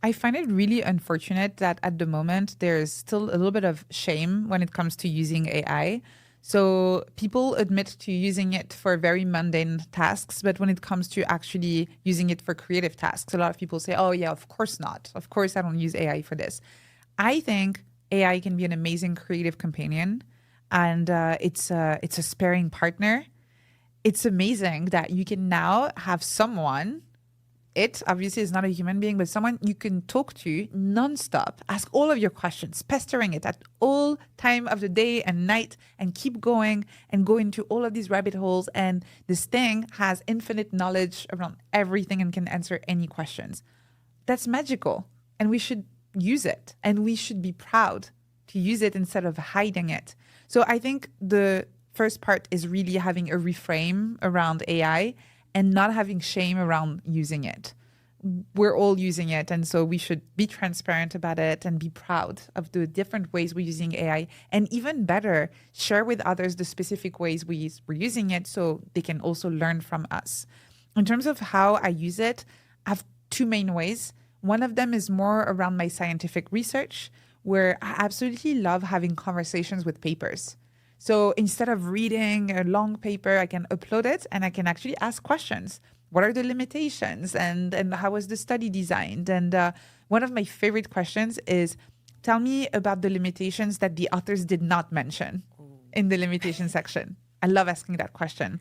I find it really unfortunate that at the moment there's still a little bit of shame when it comes to using AI. So people admit to using it for very mundane tasks, but when it comes to actually using it for creative tasks, a lot of people say, oh yeah, of course not. Of course I don't use AI for this. I think AI can be an amazing creative companion, and it's a sparring partner. It's amazing that you can now have someone it obviously is not a human being, but someone you can talk to nonstop, ask all of your questions, pestering it at all time of the day and night, and keep going and go into all of these rabbit holes. And this thing has infinite knowledge around everything and can answer any questions. That's magical. And we should use it. And we should be proud to use it instead of hiding it. So I think the first part is really having a reframe around AI and not having shame around using it. We're all using it, and so we should be transparent about it and be proud of the different ways we're using AI. And even better, share with others the specific ways we're using it so they can also learn from us. In terms of how I use it, I have two main ways. One of them is more around my scientific research, where I absolutely love having conversations with papers. So instead of reading a long paper, I can upload it and I can actually ask questions. What are the limitations and how was the study designed? And one of my favorite questions is, tell me about the limitations that the authors did not mention in the limitation section. I love asking that question.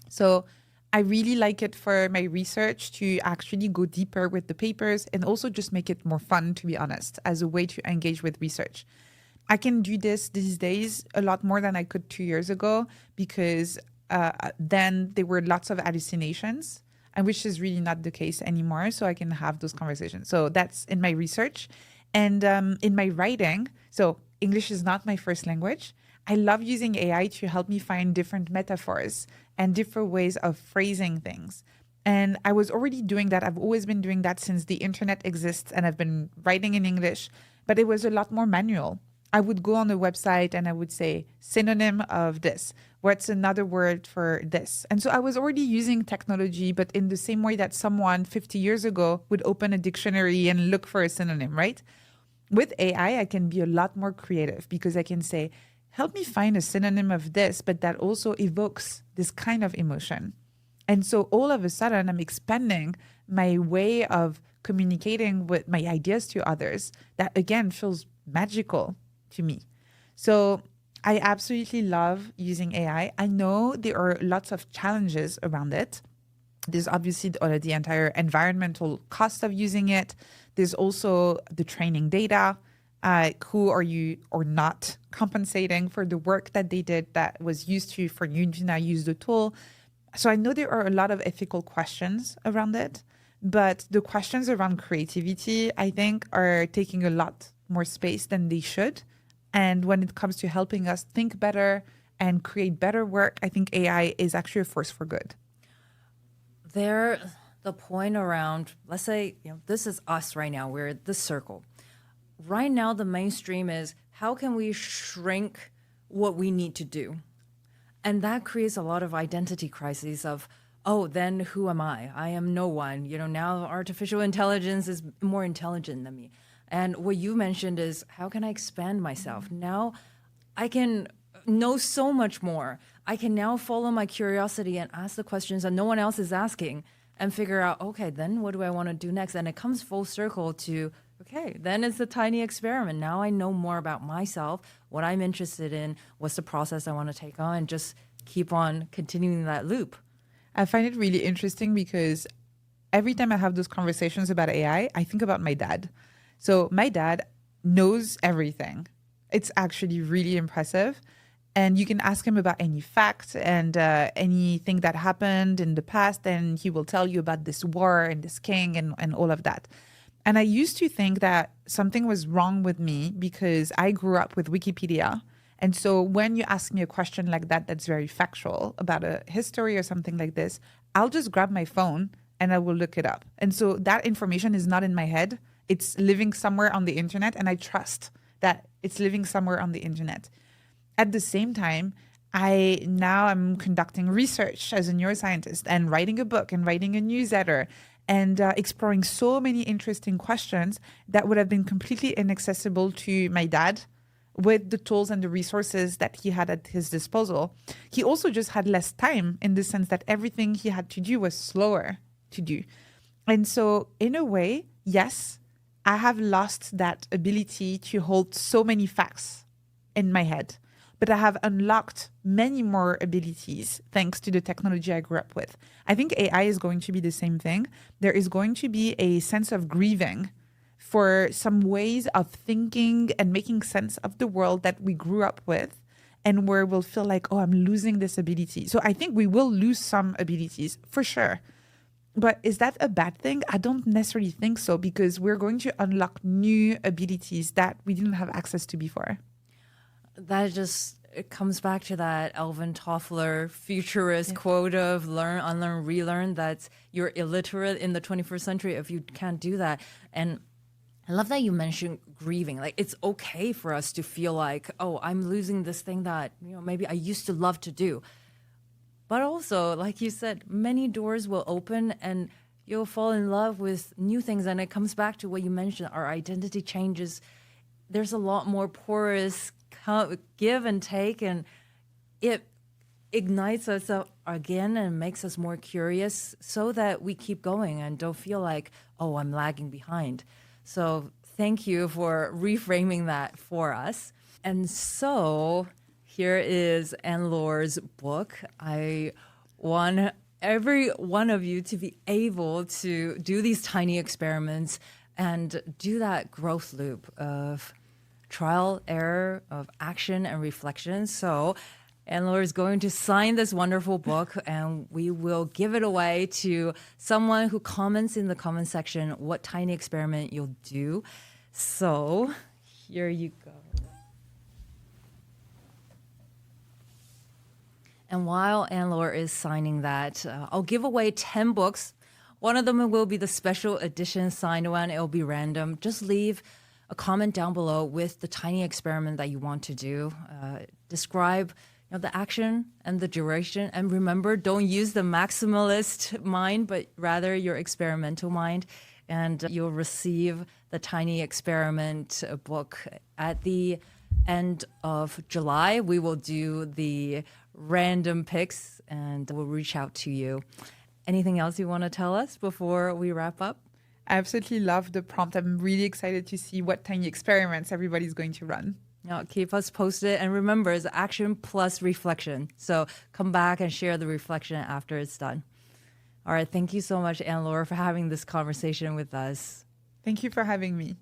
So I really like it for my research to actually go deeper with the papers and also just make it more fun, to be honest, as a way to engage with research. I can do this these days a lot more than I could 2 years ago because then there were lots of hallucinations, and which is really not the case anymore. So I can have those conversations. So that's in my research. And in my writing, so English is not my first language. I love using AI to help me find different metaphors and different ways of phrasing things. And I was already doing that. I've always been doing that since the internet exists, and I've been writing in English, but it was a lot more manual. I would go on the website and I would say synonym of this. What's another word for this? And so I was already using technology, but in the same way that someone 50 years ago would open a dictionary and look for a synonym, right? With AI, I can be a lot more creative because I can say, help me find a synonym of this, but that also evokes this kind of emotion. And so all of a sudden, I'm expanding my way of communicating with my ideas to others that, again, feels magical to me. So I absolutely love using AI. I know there are lots of challenges around it. There's obviously the entire environmental cost of using it. There's also the training data. Who are you or not compensating for the work that they did that was used for you to now use the tool? So I know there are a lot of ethical questions around it, but the questions around creativity, I think, are taking a lot more space than they should. And when it comes to helping us think better and create better work, I think AI is actually a force for good. The point around, let's say, this is us right now. We're the circle. Right now, the mainstream is how can we shrink what we need to do? And that creates a lot of identity crises of, oh, then who am I? I am no one. Now artificial intelligence is more intelligent than me. And what you mentioned is, how can I expand myself? Now I can know so much more. I can now follow my curiosity and ask the questions that no one else is asking and figure out, okay, then what do I want to do next? And it comes full circle to, okay, then it's a tiny experiment. Now I know more about myself, what I'm interested in, what's the process I want to take on, and just keep on continuing that loop. I find it really interesting because every time I have those conversations about AI, I think about my dad. So my dad knows everything. It's actually really impressive. And you can ask him about any fact and anything that happened in the past, and he will tell you about this war and this king and all of that. And I used to think that something was wrong with me because I grew up with Wikipedia. And so when you ask me a question like that, that's very factual about a history or something like this, I'll just grab my phone and I will look it up. And so that information is not in my head. It's living somewhere on the internet, and I trust that it's living somewhere on the internet. At the same time, I'm conducting research as a neuroscientist and writing a book and writing a newsletter and exploring so many interesting questions that would have been completely inaccessible to my dad with the tools and the resources that he had at his disposal. He also just had less time in the sense that everything he had to do was slower to do. And so in a way, yes, I have lost that ability to hold so many facts in my head. but I have unlocked many more abilities thanks to the technology I grew up with. I think AI is going to be the same thing. There is going to be a sense of grieving for some ways of thinking and making sense of the world that we grew up with, and where we'll feel like, oh, I'm losing this ability. So I think we will lose some abilities for sure. But is that a bad thing? I don't necessarily think so, because we're going to unlock new abilities that we didn't have access to before. That just, it comes back to that Alvin Toffler futurist quote of learn, unlearn, relearn. That's you're illiterate in the 21st century if you can't do that. And I love that you mentioned grieving. Like, it's okay for us to feel like, oh, I'm losing this thing that, maybe I used to love to do. But also, like you said, many doors will open and you'll fall in love with new things. And it comes back to what you mentioned, our identity changes. There's a lot more porous give and take, and it ignites us up again and makes us more curious so that we keep going and don't feel like, oh, I'm lagging behind. So thank you for reframing that for us. And so here is Anne-Laure's book. I want every one of you to be able to do these tiny experiments and do that growth loop of trial, error, of action and reflection. So Anne-Laure is going to sign this wonderful book, and we will give it away to someone who comments in the comment section what tiny experiment you'll do. So here you go. And while Anne-Laure is signing that, I'll give away 10 books. One of them will be the special edition signed one. It'll be random. Just leave a comment down below with the tiny experiment that you want to do. Describe the action and the duration. And remember, don't use the maximalist mind, but rather your experimental mind. And you'll receive the tiny experiment book at the end of July. We will do the random picks and we'll reach out to you. Anything else you want to tell us before we wrap up? I absolutely love the prompt. I'm really excited to see what tiny experiments everybody's going to run. Now, keep us posted. And remember, it's action plus reflection. So come back and share the reflection after it's done. All right. Thank you so much, Anne-Laure, for having this conversation with us. Thank you for having me.